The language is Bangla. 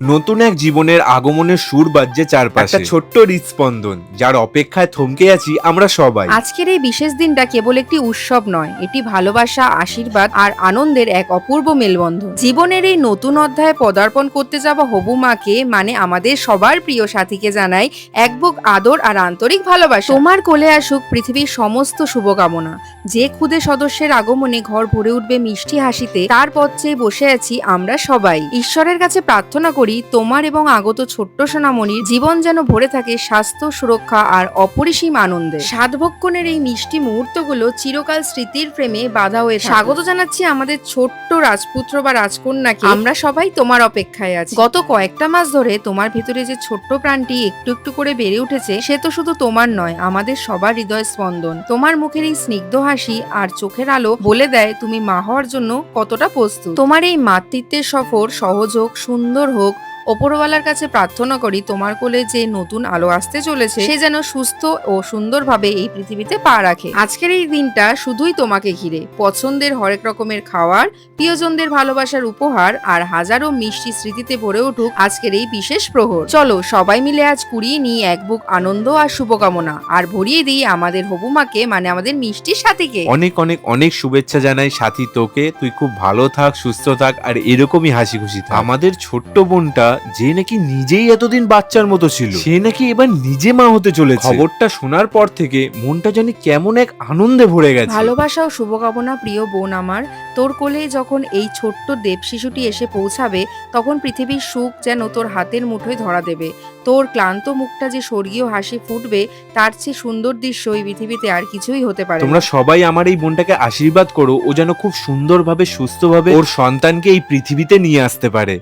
নতুন এক জীবনের আগমনের সুর বাজছে চারপাশে, একটা ছোট্ট হৃদস্পন্দন যার অপেক্ষায় থমকে আছি আমরা সবাই। আজকের এই বিশেষ দিনটা কেবল একটি উৎসব নয়, এটি ভালোবাসা, আশীর্বাদ আর আনন্দের এক অপূর্ব মেলবন্ধন। জীবনের এই নতুন অধ্যায়ে পদার্পণ করতে যাওয়া হবু মাকে মানে আমাদের সবার প্রিয় সাথীকে জানাই এক বুক আদর আর আন্তরিক ভালোবাসা। তোমার কোলে আসুক পৃথিবীর সমস্ত শুভকামনা। যে ক্ষুদে সদস্যের আগমনে ঘর ভরে উঠবে মিষ্টি হাসিতে, তার পথ চেয়ে বসে আছি আমরা সবাই। ঈশ্বরের কাছে প্রার্থনা করি তোমার এবং আগত ছোট্ট সোনামণির জীবন যেন ভরে থাকে স্বাস্থ্য, সুরক্ষা আর অপরিসীম আনন্দে। সাধভক্ষণের এই মিষ্টি মুহূর্তগুলো চিরকাল স্মৃতির প্রেমে বাধা হয়ে স্বাগত জানাচ্ছি আমাদের ছোট্ট রাজপুত্র বা রাজকন্যাকে। আমরা সবাই তোমার অপেক্ষায় আছি। গত কয়েকটা মাস ধরে তোমার ভেতরে যে ছোট্ট প্রাণটি একটু একটু করে বেড়ে উঠেছে, সে তো শুধু তোমার নয়, আমাদের সবার হৃদয় স্পন্দন। তোমার মুখের এই স্নিগ্ধ হাসি আর চোখের আলো বলে দেয় তুমি মা হওয়ার জন্য কতটা প্রস্তুত। তোমার এই মাতৃত্বের সফর সহজ হোক, সুন্দর হোক। ওপরওয়ালার কাছে প্রার্থনা করি তোমার কোলে যে নতুন আলো আসতে চলেছে, সে যেন সুস্থ ও সুন্দরভাবে এই পৃথিবীতে পা রাখে। আজকের এই দিনটা শুধুই তোমাকে ঘিরে, পছন্দের হরেক রকমের খাবার, প্রিয়জনদের ভালোবাসার উপহার আর হাজারো মিষ্টি স্মৃতিতে ভরে উঠুক আজকের এই বিশেষ প্রহর। চলো সবাই মিলে আজ কুড়িয়ে নিই এক বুক আনন্দ আর শুভকামনা, আর ভরিয়ে দিই আমাদের হবু মাকে মানে আমাদের মিষ্টির সাথীকে। অনেক অনেক অনেক শুভেচ্ছা জানাই সাথী তোকে। তুই খুব ভালো থাক, সুস্থ থাক আর এরকমই হাসি খুশি থাক। আমাদের ছোট্ট বোনটা যে নাকি নিজেই এতদিন বাচ্চার মতো ছিল, সে নাকি এবার নিজে মা হতে চলেছে। খবরটা শোনার পর থেকে মনটা জানি কেমন এক আনন্দে ভরে গেছে। ভালোবাসা ও শুভকামনা প্রিয় বোন আমার। তোর কোলে যখন এই ছোট্ট দেব শিশুটি এসে পৌঁছাবে, তখন পৃথিবীর সুখ যেন তোর হাতের মুঠোয় ধরা দেবে। তোর ক্লান্ত মুখটা যে স্বর্গীয় হাসি ফুটবে, তার চেয়ে সুন্দর দৃশ্য এই পৃথিবীতে আর কিছুই হতে পারে না। তোমরা সবাই আমার এই বোনটাকে আশীর্বাদ করো, ও যেন খুব সুন্দরভাবে সুস্থভাবে ওর সন্তানকে এই পৃথিবীতে নিয়ে আসতে পারে।